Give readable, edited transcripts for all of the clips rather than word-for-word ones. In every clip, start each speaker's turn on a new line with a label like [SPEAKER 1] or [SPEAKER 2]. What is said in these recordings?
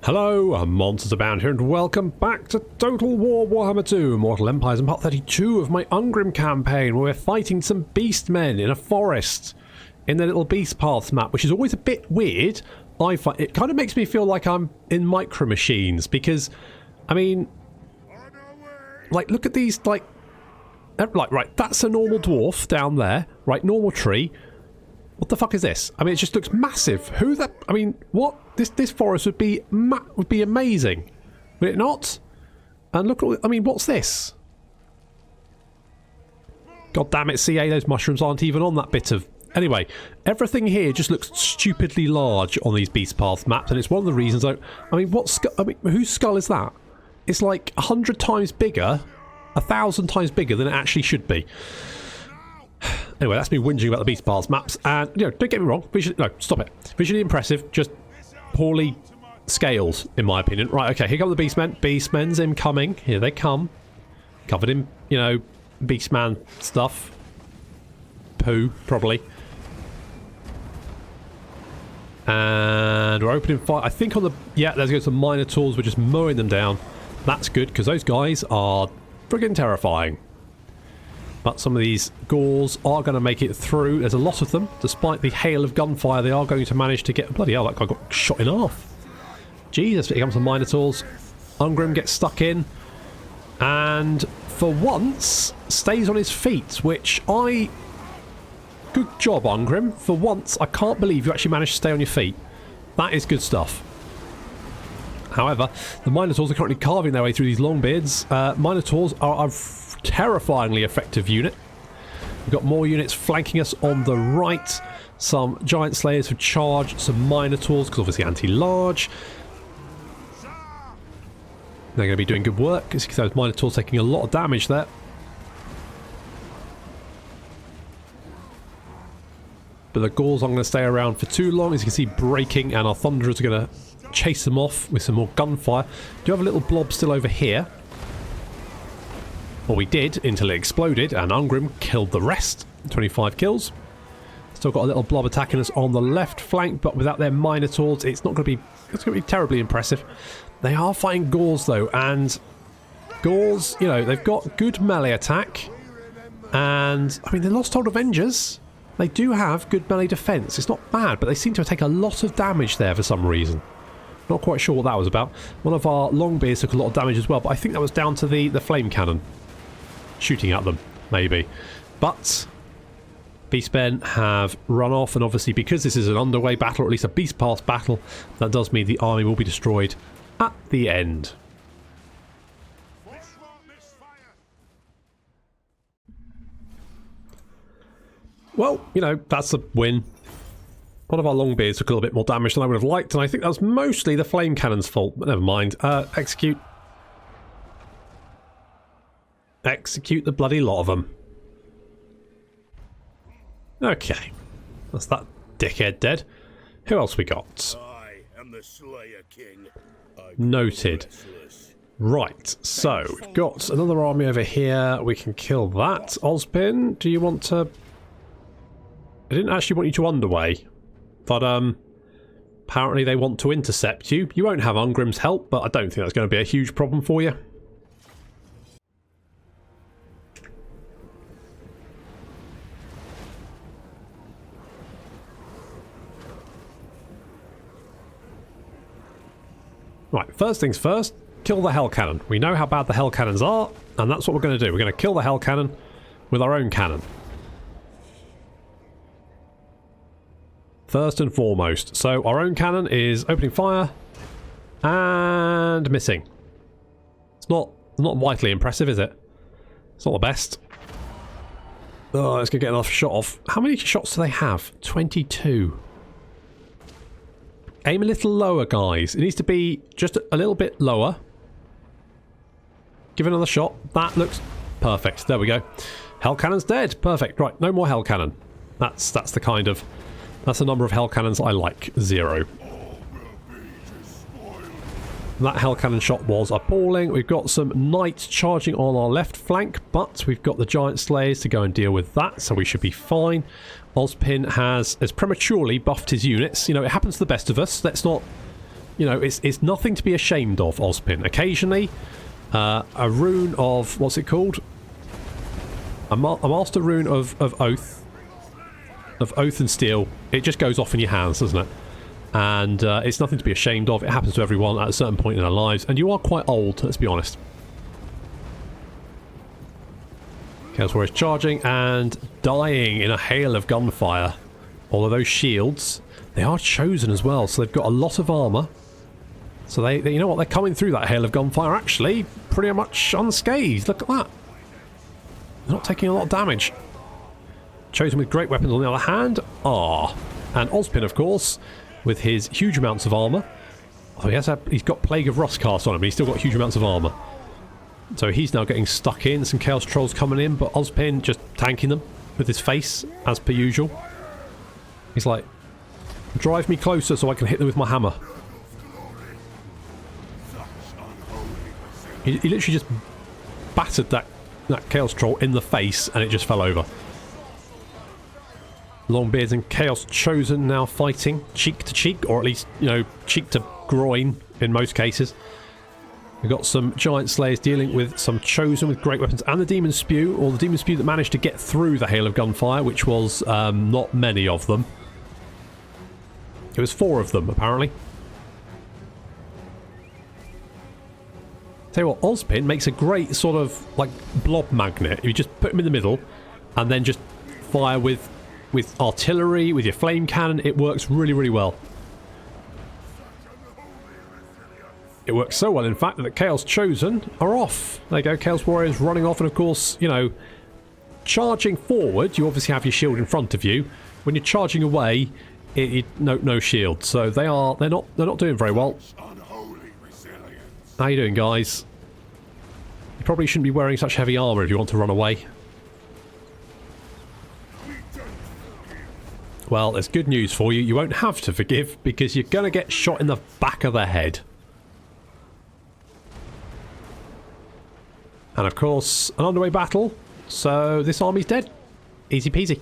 [SPEAKER 1] Hello, Monsters Abound here, and welcome back to Total War Warhammer 2 Mortal Empires and part 32 of my Ungrim Campaign, where we're fighting some Beastmen in a forest in the little Beast Paths map, which is always a bit weird. I find it kind of makes me feel like I'm in Micro Machines, because, I mean, like, look at these, like, right, that's a normal dwarf down there, right, normal tree. What the fuck is this? I mean, it just looks massive. Who that? I mean, what? This forest would be amazing, would it not? And look at, I mean, what's this? God damn it, CA! Those mushrooms aren't even on that bit of. Anyway, everything here just looks stupidly large on these Beast Path maps, and it's one of the reasons. I mean, whose skull is that? It's like 100 times bigger, 1,000 times bigger than it actually should be. Anyway, that's me whinging about the Beast Paths maps, and, you know, don't get me wrong, no, stop it. Visually impressive, just poorly scaled, in my opinion. Right, okay, here come the Beastmen. Beastmen's incoming. Here they come. Covered in, you know, Beastman stuff. Poo, probably. And we're opening fire. I think on the... Yeah, there's going to some Minotaurs. We're just mowing them down. That's good, because those guys are friggin' terrifying. But some of these Gores are going to make it through. There's a lot of them. Despite the hail of gunfire, they are going to manage to get... Bloody hell, that guy got shot in half. Jesus, here comes the Minotaurs. Ungrim gets stuck in. And for once, stays on his feet, which I... Good job, Ungrim. For once, I can't believe you actually managed to stay on your feet. That is good stuff. However, the Minotaurs are currently carving their way through these Longbeards. Minotaurs are a terrifyingly effective unit. We've got more units flanking us on the right. Some Giant Slayers for charge. Some Minotaurs, because obviously anti-large. They're going to be doing good work. As you can see, those Minotaurs taking a lot of damage there. But the Gores aren't going to stay around for too long. As you can see, breaking, and our Thunderers are going to chase them off with some more gunfire. Do you have a little blob still over here? Well, we did, until it exploded, and Ungrim killed the rest. 25 kills. Still got a little blob attacking us on the left flank, but without their Minotaurs, it's not going to be... It's going to be terribly impressive. They are fighting Gores, though, and Gores, you know, they've got good melee attack, and, I mean, the Lost Old Avengers, they do have good melee defense. It's not bad, but they seem to take a lot of damage there for some reason. Not quite sure what that was about. One of our Longbeards took a lot of damage as well, but I think that was down to the flame cannon shooting at them, maybe. But Beastmen have run off, and obviously because this is an underway battle, or at least a Beast Pass battle, that does mean the army will be destroyed at the end. Well, you know, that's a win. One of our Longbeards took a little bit more damage than I would have liked, and I think that was mostly the flame cannon's fault, but never mind. Execute. Execute the bloody lot of them. Okay. That's that dickhead dead. Who else we got?
[SPEAKER 2] I am the Slayer King.
[SPEAKER 1] Noted. Right, so we've got another army over here. We can kill that. Ozpin, do you want to... I didn't actually want you to underway, but apparently they want to intercept you. You won't have Ungrim's help, but I don't think that's going to be a huge problem for you. Right, first things first, kill the Hell Cannon. We know how bad the Hell Cannons are, and that's what we're going to do. We're going to kill the Hell Cannon with our own cannon. First and foremost. So our own cannon is opening fire and missing. It's not vitally impressive, is it? It's not the best. Oh, let's go get another shot off. How many shots do they have? 22. Aim a little lower, guys. It needs to be just a little bit lower. Give it another shot. That looks perfect. There we go. Hell Cannon's dead. Perfect. Right, no more Hell Cannon. That's the kind of... That's the number of Hell Cannons I like. 0. That Hell Cannon shot was appalling. We've got some Knights charging on our left flank, but we've got the Giant Slayers to go and deal with that, so we should be fine. Ozpin has prematurely buffed his units. You know, it happens to the best of us. Let's not you know, it's nothing to be ashamed of, Ozpin. Occasionally, a rune of, what's it called? A master rune of oath. Of oath and steel. It just goes off in your hands, doesn't it? And it's nothing to be ashamed of. It happens to everyone at a certain point in their lives. And you are quite old, let's be honest. Chaos Warrior is charging and dying in a hail of gunfire. All of those shields, they are chosen as well, so they've got a lot of armour. So they you know what, they're coming through that hail of gunfire actually pretty much unscathed. Look at that. They're not taking a lot of damage. Chosen with great weapons on the other hand are, and Ozpin of course, with his huge amounts of armour. Oh, he's got Plague of Rustcast on him, but he's still got huge amounts of armour. So he's now getting stuck in. Some Chaos Trolls coming in, but Ozpin just tanking them with his face, as per usual. He's like, drive me closer so I can hit them with my hammer. He literally just battered that Chaos Troll in the face and it just fell over. Longbeards and Chaos Chosen now fighting cheek to cheek, or at least, you know, cheek to groin in most cases. We've got some Giant Slayers dealing with some Chosen with great weapons and the Demon Spew, or the Demon Spew that managed to get through the hail of gunfire, which was not many of them. It was 4 of them, apparently. Tell you what, Ozpin makes a great sort of, like, blob magnet. You just put him in the middle, and then just fire with artillery, with your flame cannon. It works really, really well. It works so well, in fact, that the Chaos Chosen are off. There you go, Chaos Warriors running off, and of course, you know, charging forward, you obviously have your shield in front of you. When you're charging away, no shield. So they're not doing very well. How you doing, guys? You probably shouldn't be wearing such heavy armour if you want to run away. Well, there's good news for you. You won't have to forgive, because you're going to get shot in the back of the head. And of course, an underway battle, so this army's dead. Easy peasy.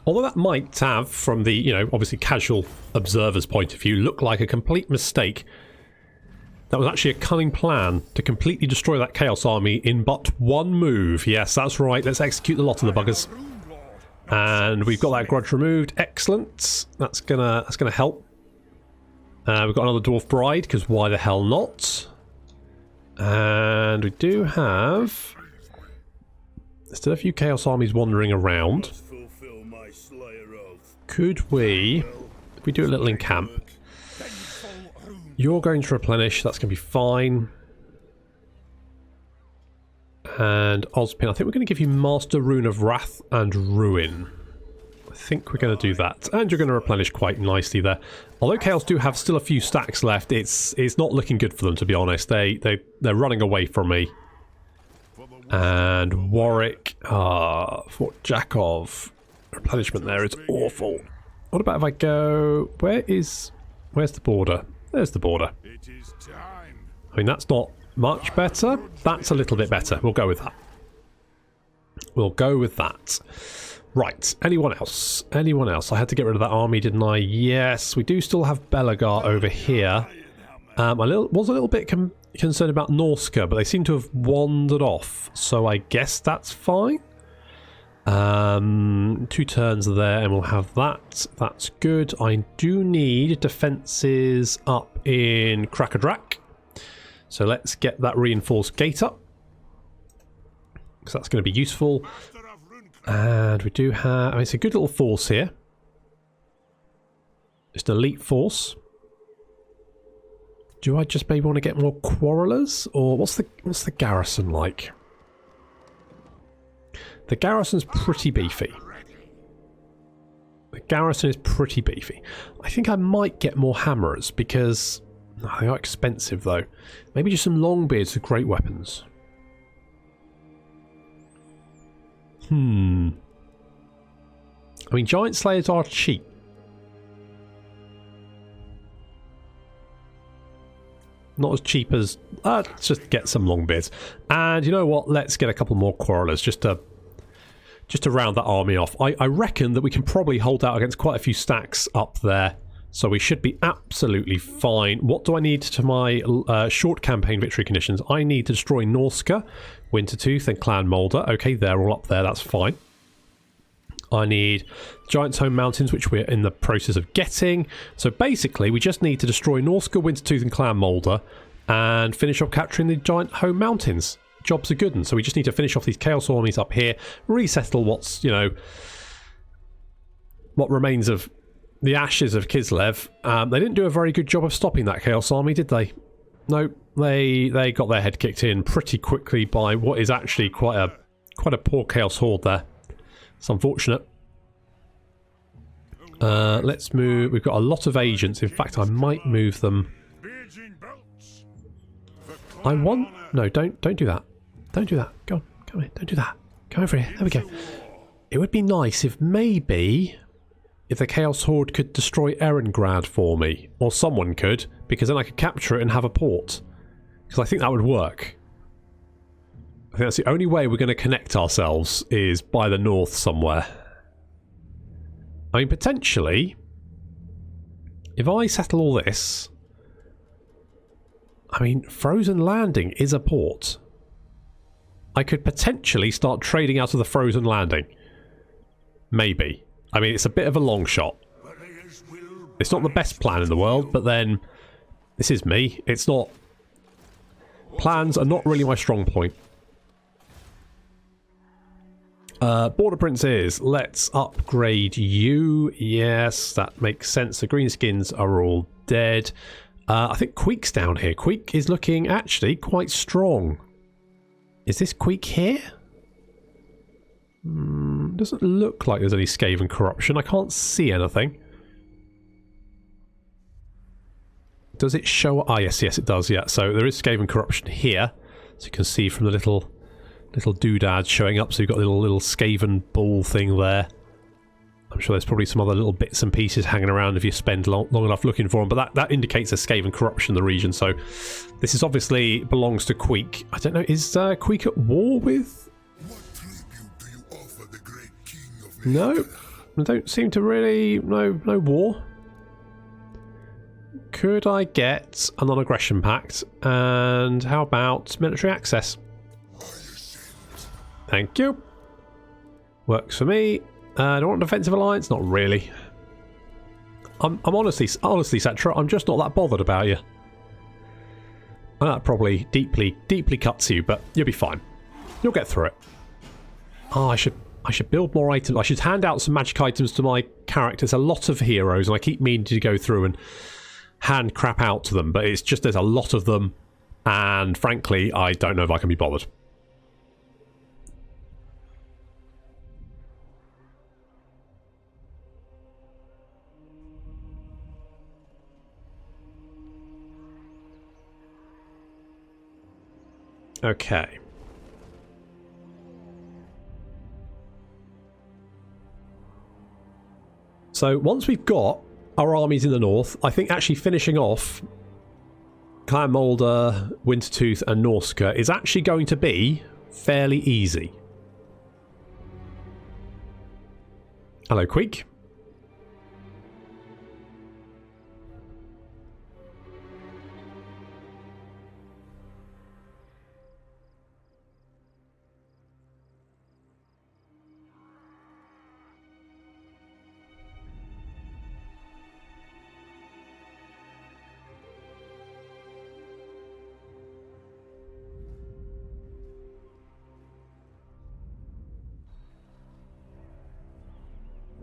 [SPEAKER 1] Although that might have, from the, you know, obviously casual observer's point of view, look like a complete mistake, that was actually a cunning plan to completely destroy that Chaos Army in but one move. Yes, that's right. Let's execute the lot of the buggers. And we've got that grudge removed. Excellent. That's gonna help. We've got another Dwarf Bride, because why the hell not? And we do have... There's still a few Chaos Armies wandering around. Could we... If we do a little in camp... You're going to replenish, that's going to be fine. And Ozpin, I think we're going to give you Master Rune of Wrath and Ruin. I think we're going to do that. And you're going to replenish quite nicely there. Although Chaos do have still a few stacks left, it's not looking good for them, to be honest. They're running away from me. And Warwick, Fort Jakov. Replenishment there is awful. What about if I go... Where's the border? There's the border. I mean, that's not much better. That's a little bit better. We'll go with that. We'll go with that. Right. Anyone else? Anyone else? I had to get rid of that army, didn't I? Yes. We do still have Belagar over here. I was a little bit concerned about Norska, but they seem to have wandered off. So I guess that's fine. 2 turns there and we'll have that. That's good. I do need defences up in Krakadrak. So let's get that reinforced gate up, because that's going to be useful. And we do have... I mean, it's a good little force here. Just an elite force. Do I just maybe want to get more quarrelers? Or what's the garrison like? The garrison's pretty beefy. The garrison is pretty beefy. I think I might get more hammerers, because... Oh, they are expensive, though. Maybe just some longbeards with great weapons. I mean, Giant Slayers are cheap. Not as cheap as... let's just get some longbeards. And you know what? Let's get a couple more quarrelers, just to just to round that army off. I reckon that we can probably hold out against quite a few stacks up there. So we should be absolutely fine. What do I need to my short campaign victory conditions? I need to destroy Norska, Wintertooth and Clan Moulder. Okay, they're all up there. That's fine. I need Giant's Home Mountains, which we're in the process of getting. So basically, we just need to destroy Norska, Wintertooth and Clan Moulder and finish off capturing the Giant Home Mountains. Job's a good one. So we just need to finish off these Chaos armies up here, resettle what's, you know, what remains of the ashes of Kislev. They didn't do a very good job of stopping that Chaos army, did they? No, they got their head kicked in pretty quickly by what is actually quite a poor Chaos horde there. It's unfortunate. Let's move. We've got a lot of agents. In fact, I might move them. I want... No, don't do that. Don't do that. Go on. Come here. Don't do that. Come over here. There we go. It would be nice if maybe... if the Chaos Horde could destroy Erengrad for me. Or someone could. Because then I could capture it and have a port. Because I think that would work. I think that's the only way we're going to connect ourselves is by the north somewhere. I mean, potentially, if I settle all this, I mean, Frozen Landing is a port. I could potentially start trading out of the Frozen Landing. Maybe. I mean, it's a bit of a long shot. It's not the best plan in the world, but then, this is me. It's not... Plans are not really my strong point. Border Princes, let's upgrade you. Yes, that makes sense. The greenskins are all dead. I think Queek's down here. Queek is looking actually quite strong. Is this Queek here? Doesn't look like there's any Skaven corruption. I can't see anything. Does it show? Ah, yes, it does, yeah. So there is Skaven corruption here. So you can see from the little doodads showing up. So you've got a little Skaven ball thing there. I'm sure there's probably some other little bits and pieces hanging around if you spend long enough looking for them. But that indicates a Skaven corruption in the region. So this is obviously belongs to Queek. I don't know, is Queek at war with? No, I don't seem to really... No war. Could I get a non-aggression pact? And how about military access? Thank you. Works for me. I don't want a defensive alliance. Not really. I'm honestly, Cetra, I'm just not that bothered about you. And that probably deeply cuts you, but you'll be fine. You'll get through it. Oh, I should build more items. I should hand out some magic items to my characters. A lot of heroes, and I keep meaning to go through and hand crap out to them, but it's just there's a lot of them, and frankly, I don't know if I can be bothered. Okay. So once we've got our armies in the north, I think actually finishing off Clan Moulder, Wintertooth and Norska is actually going to be fairly easy. Hello, Queek.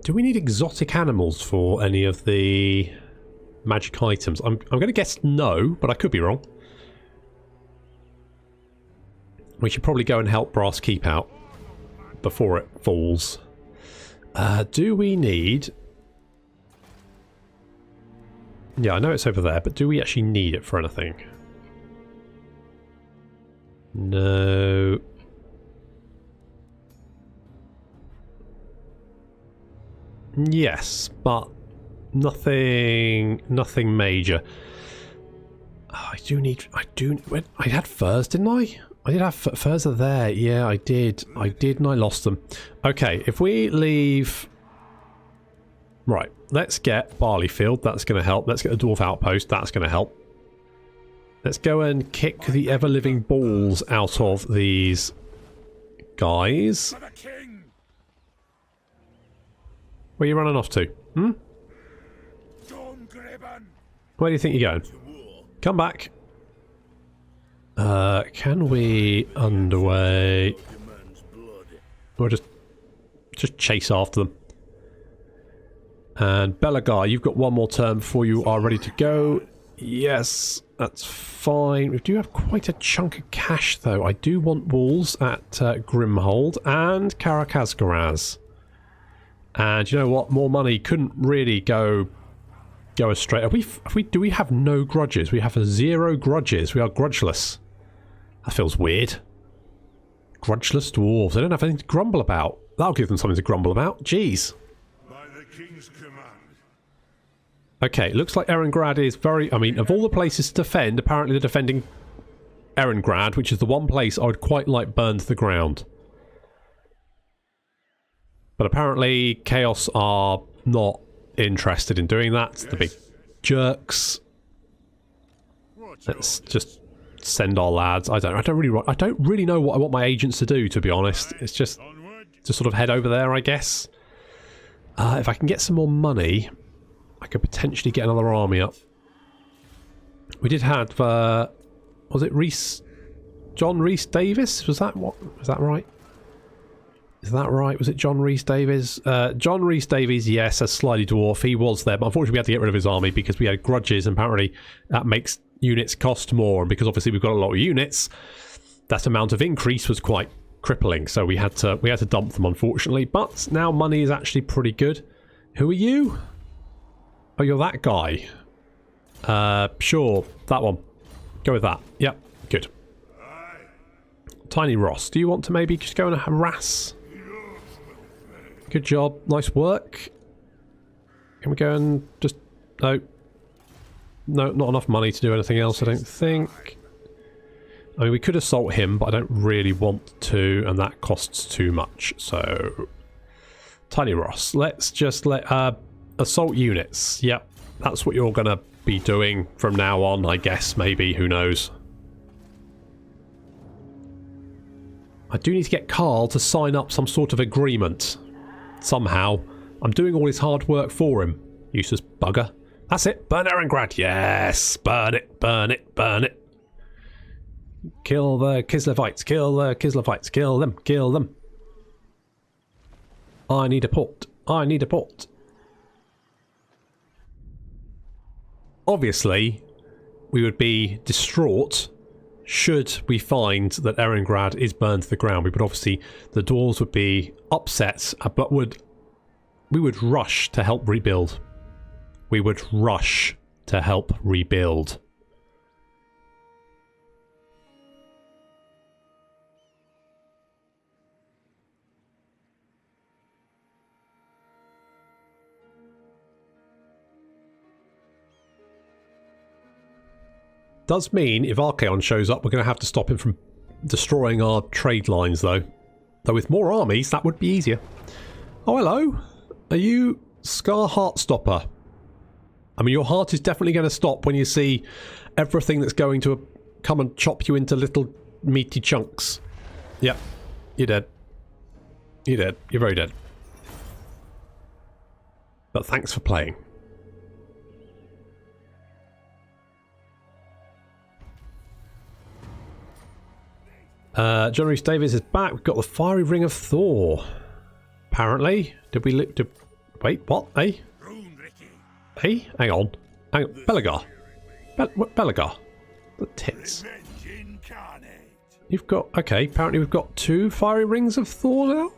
[SPEAKER 1] Do we need exotic animals for any of the magic items? I'm going to guess no, but I could be wrong. We should probably go and help Brass Keep out before it falls. Do we need... Yeah, I know it's over there, but do we actually need it for anything? No... Yes, but nothing major. Oh, I had furs, didn't I? I did have further there. Yeah, I did. I did, and I lost them. Okay, if we leave... Right, let's get Barleyfield. That's going to help. Let's get the Dwarf Outpost. That's going to help. Let's go and kick the ever-living balls out of these guys. Where are you running off to? Hmm? Where do you think you're going? Come back. Can we underway? Or just chase after them. And Belagar, you've got one more turn before you are ready to go. Yes, that's fine. We do have quite a chunk of cash, though. I do want walls at Grimhold and Karakazgaraz. And you know what? More money couldn't really go astray. Do we have no grudges? We have 0 grudges. We are grudgeless. That feels weird. Grudgeless dwarves. They don't have anything to grumble about. That'll give them something to grumble about. Jeez.
[SPEAKER 2] By the king's command.
[SPEAKER 1] Okay, looks like Erengrad is very... I mean, of all the places to defend, apparently they're defending Erengrad, which is the one place I would quite like burned to the ground. But apparently Chaos are not interested in doing that. Yes. The big jerks. Let's just send our lads. I don't really know what I want my agents to do, to be honest. It's just to sort of head over there, I guess. If I can get some more money, I could potentially get another army up. We did have was it John Rhys Davis? Was that right? Is that right? Was it John Rhys Davies? John Rhys Davies, yes, as Slyly Dwarf. He was there, but unfortunately we had to get rid of his army because we had grudges, and apparently that makes units cost more. And because obviously we've got a lot of units, that amount of increase was quite crippling. So we had to dump them, unfortunately. But now money is actually pretty good. Who are you? Oh, you're that guy. Sure, that one. Go with that. Yep, good. Tiny Ross, do you want to maybe just go and harass? Good job. Nice work. Can we go and just... No. No, not enough money to do anything else, I don't think. I mean, we could assault him, but I don't really want to, and that costs too much. So, Tiny Ross, let's just let... assault units. Yep, that's what you're going to be doing from now on, I guess, maybe. Who knows? I do need to get Carl to sign up some sort of agreement. Somehow. I'm doing all his hard work for him. Useless bugger. That's it. Burn Erengrad. Yes. Burn it. Burn it. Burn it. Kill the Kislevites. Kill the Kislevites. Kill them. Kill them. I need a port. I need a port. Obviously, we would be distraught should we find that Erengrad is burned to the ground. We would obviously, the dwarves would be upset, but we would rush to help rebuild. We would rush to help rebuild. Does mean if Archaon shows up, we're going to have to stop him from destroying our trade lines, though. Though with more armies, that would be easier. Oh, hello. Are you Scar Heartstopper? I mean, your heart is definitely going to stop when you see everything that's going to come and chop you into little meaty chunks. Yep. You're dead. You're dead. You're very dead. But thanks for playing. John Rhys Davies is back. We've got the Fiery Ring of Thor. Apparently. Did we look to... Wait, what? Hey? Hey? Hang on. Hang on. Belagar. Belagar. The tits. You've got... Okay, apparently we've got 2 Fiery Rings of Thor now?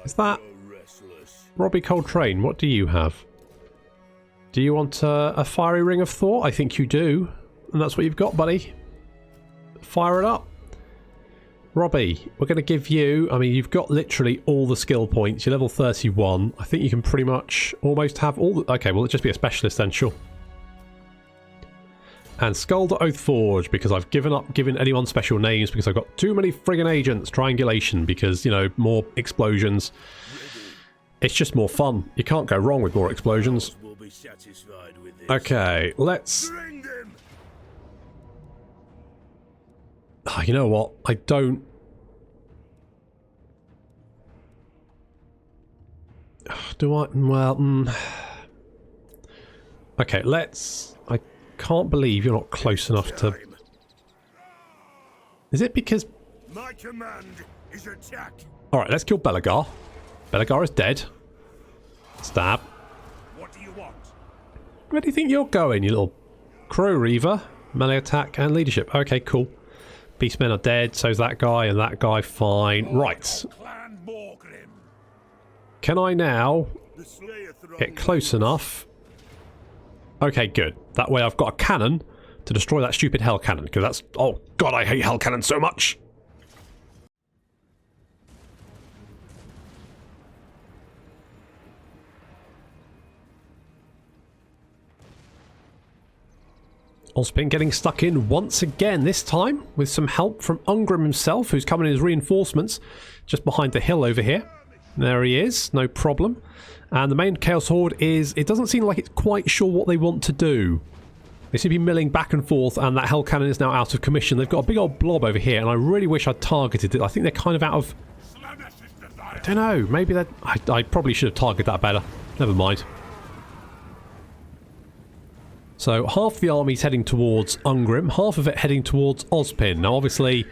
[SPEAKER 1] Is that... Robbie Coltrane, what do you have? Do you want a Fiery Ring of Thor? I think you do. And that's what you've got, buddy. Fire it up. Robbie, we're going to give you... I mean, you've got literally all the skill points. You're level 31. I think you can pretty much almost have all the... Okay, well, it'll just be a specialist then, sure. And Skull Oath Forge, because I've given up giving anyone special names because I've got too many friggin' agents. Triangulation, because, you know, more explosions. It's just more fun. You can't go wrong with more explosions. Okay, let's... Oh, you know what? I don't... Do I? Well, Okay, let's... I can't believe you're not close enough to... Is it because...
[SPEAKER 2] My command is attack.
[SPEAKER 1] Alright, let's kill Belagar. Belagar is dead. Stab.
[SPEAKER 2] What do you want?
[SPEAKER 1] Where do you think you're going, you little Crow Reaver? Melee attack and leadership. Okay, cool. Beastmen are dead, so's that guy and that guy. Fine. Right. Can I now get close enough? Okay, good. That way I've got a cannon to destroy that stupid hell cannon, because that's... Oh, God, I hate hell cannon so much! Ozpin getting stuck in once again, this time with some help from Ungrim himself, who's coming in as reinforcements just behind the hill over here. There he is, no problem. And the main Chaos Horde is... It doesn't seem like it's quite sure what they want to do. They seem to be milling back and forth, and that hell cannon is now out of commission. They've got a big old blob over here, and I really wish I'd targeted it. I think they're kind of out of... I don't know, maybe that... I probably should have targeted that better. Never mind. So half the army's heading towards Ungrim, half of it heading towards Ozpin. Now obviously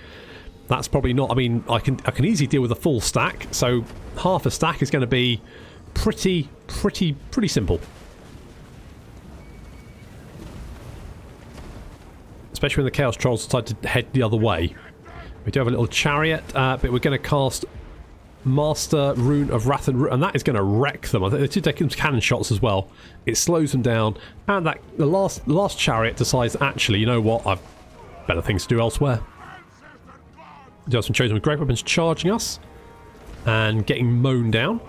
[SPEAKER 1] that's probably not... I mean, I can easily deal with a full stack, so half a stack is going to be pretty simple. Especially when the Chaos Trolls decide to head the other way. We do have a little chariot, but we're going to cast Master Rune of Wrath and that is going to wreck them. I think they're two taking cannon shots as well. It slows them down, and that the last chariot decides, actually, you know what, I've better things to do elsewhere. We do have some chosen with great weapons charging us and getting mown down.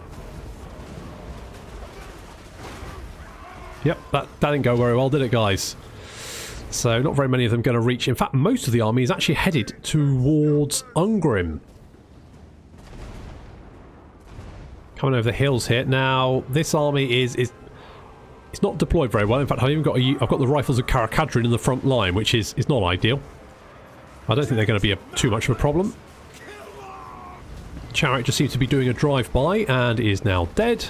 [SPEAKER 1] Yep, that didn't go very well, did it, guys? So not very many of them going to reach. In fact, most of the army is actually headed towards Ungrim. Coming over the hills here. Now, this army is it's not deployed very well. In fact, I've got the rifles of Karakadrin in the front line, which is not ideal. I don't think they're going to be too much of a problem. Chariot just seems to be doing a drive-by and is now dead.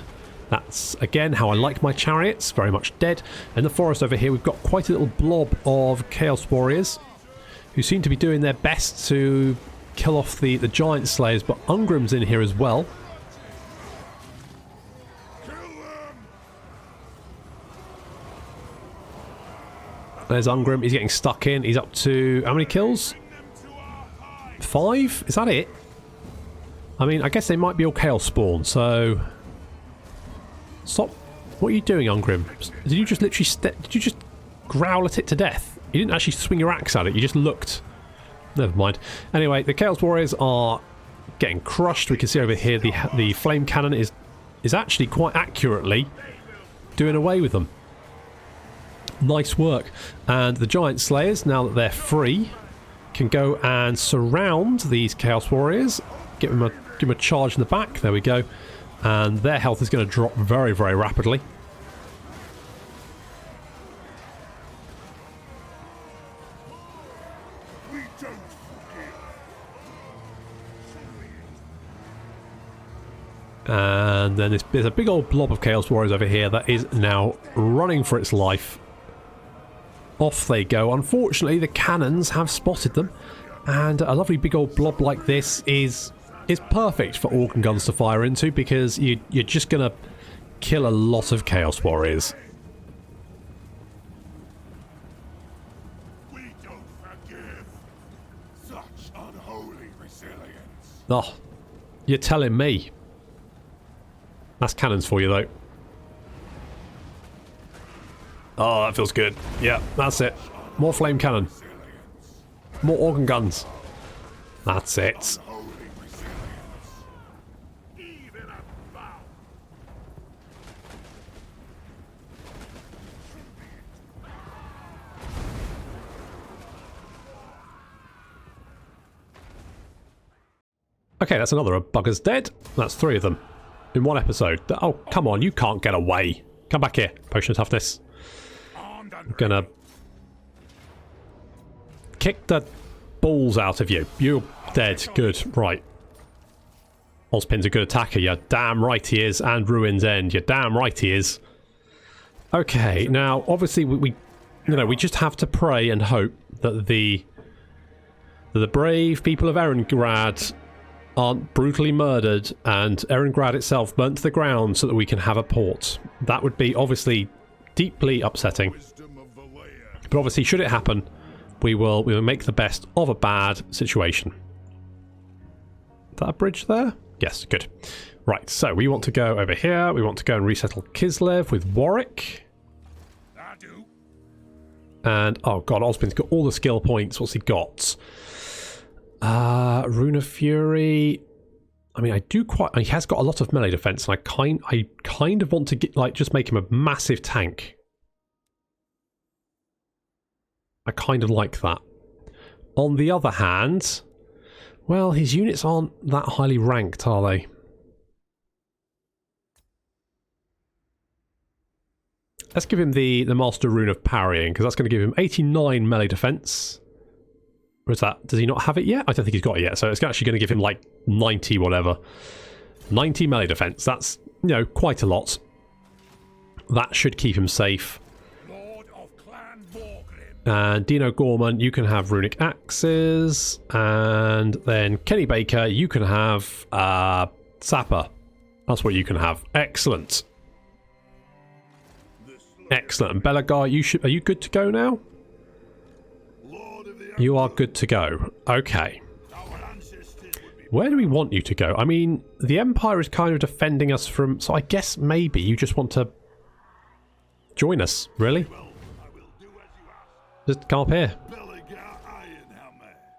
[SPEAKER 1] That's, again, how I like my chariots. Very much dead. In the forest over here, we've got quite a little blob of Chaos Warriors who seem to be doing their best to kill off the Giant Slayers, but Ungrim's in here as well. There's Ungrim. He's getting stuck in. He's up to... How many kills? 5? Is that it? I mean, I guess they might be all Chaos Spawn, so... Stop. What are you doing, Ungrim? Did you just literally... Did you just growl at it to death? You didn't actually swing your axe at it. You just looked. Never mind. Anyway, the Chaos Warriors are getting crushed. We can see over here the Flame Cannon is actually quite accurately doing away with them. Nice work. And the Giant Slayers, now that they're free, can go and surround these Chaos Warriors. Give them a charge in the back. There we go. And their health is going to drop very, very rapidly. And then there's a big old blob of Chaos Warriors over here that is now running for its life. Off they go. Unfortunately, the cannons have spotted them, and a lovely big old blob like this is perfect for organ guns to fire into, because you're just going to kill a lot of Chaos Warriors.
[SPEAKER 2] We don't forgive such unholy resilience.
[SPEAKER 1] Oh, you're telling me. That's cannons for you, though. Oh, that feels good. Yeah, that's it. More flame cannon. More organ guns. That's it. Okay, that's another bugger's dead. That's 3 of them in one episode. Oh, come on, you can't get away. Come back here, potion of toughness. I'm gonna kick the balls out of you. You're dead. Good. Right. Ozpin's a good attacker. You're damn right he is. And Ruin's End. You're damn right he is. Okay, now obviously we just have to pray and hope that the brave people of Erengrad aren't brutally murdered and Erengrad itself burnt to the ground so that we can have a port. That would be obviously deeply upsetting. But obviously, should it happen, we will make the best of a bad situation. Is that a bridge there? Yes, good. Right, so we want to go over here. We want to go and resettle Kislev with Warwick.
[SPEAKER 2] I do.
[SPEAKER 1] And, oh god, Ozpin's got all the skill points. What's he got? Rune of Fury. I mean, he has got a lot of melee defense, and I kind of want to get, like, just make him a massive tank. I kind of like that. On the other hand, well, his units aren't that highly ranked, are they? Let's give him the Master Rune of Parrying, because that's going to give him 89 melee defense. Or is that? Does he not have it yet? I don't think he's got it yet, so it's actually going to give him like 90 whatever. 90 melee defense. That's, you know, quite a lot. That should keep him safe.
[SPEAKER 2] Lord of Clan Borglin.
[SPEAKER 1] And Dino Gorman, you can have runic axes. And then Kenny Baker, you can have Sapper. That's what you can have. Excellent. Excellent. And Belagar, are you good to go now? You are good to go. Okay. Where do we want you to go? I mean, the Empire is kind of defending us from... So I guess maybe you just want to join us, really? Just come up here.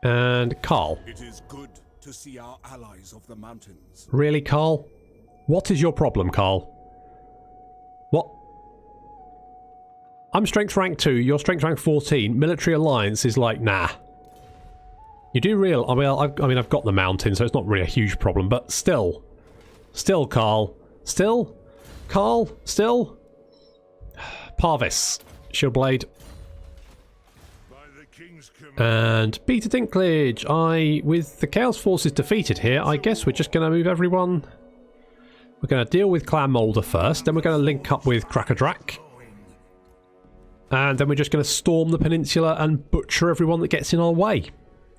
[SPEAKER 1] And Carl.
[SPEAKER 3] It is good to see our allies of the mountains.
[SPEAKER 1] Really, Carl? What is your problem, Carl? What? I'm strength rank 2, you're strength rank 14. Military alliance is like, nah. You do real... I mean, I've got the mountain, so it's not really a huge problem, but still. Still, Carl. Still? Carl? Still? Parvis. Shieldblade. And Peter Dinklage. With the Chaos Forces defeated here, I guess we're just going to move everyone... We're going to deal with Clan Moulder first, then we're going to link up with Krakadrak. And then we're just going to storm the peninsula and butcher everyone that gets in our way.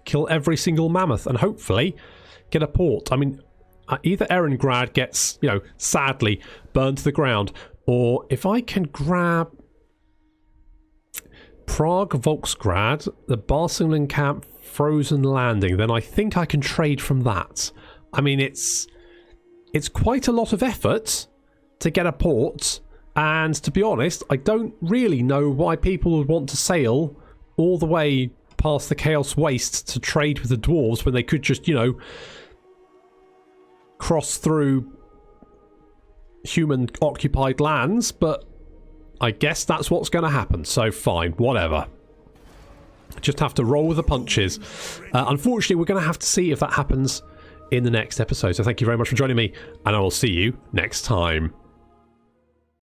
[SPEAKER 1] Kill every single mammoth and hopefully get a port. I mean, either Erengrad gets, you know, sadly burned to the ground, or if I can grab Prague, Volksgrad, the Barcelona Camp, Frozen Landing, then I think I can trade from that. I mean, it's quite a lot of effort to get a port. And to be honest, I don't really know why people would want to sail all the way past the Chaos Waste to trade with the Dwarves when they could just, you know, cross through human-occupied lands, but I guess that's what's going to happen, so fine, whatever. Just have to roll with the punches. Unfortunately, we're going to have to see if that happens in the next episode, so thank you very much for joining me, and I will see you next time.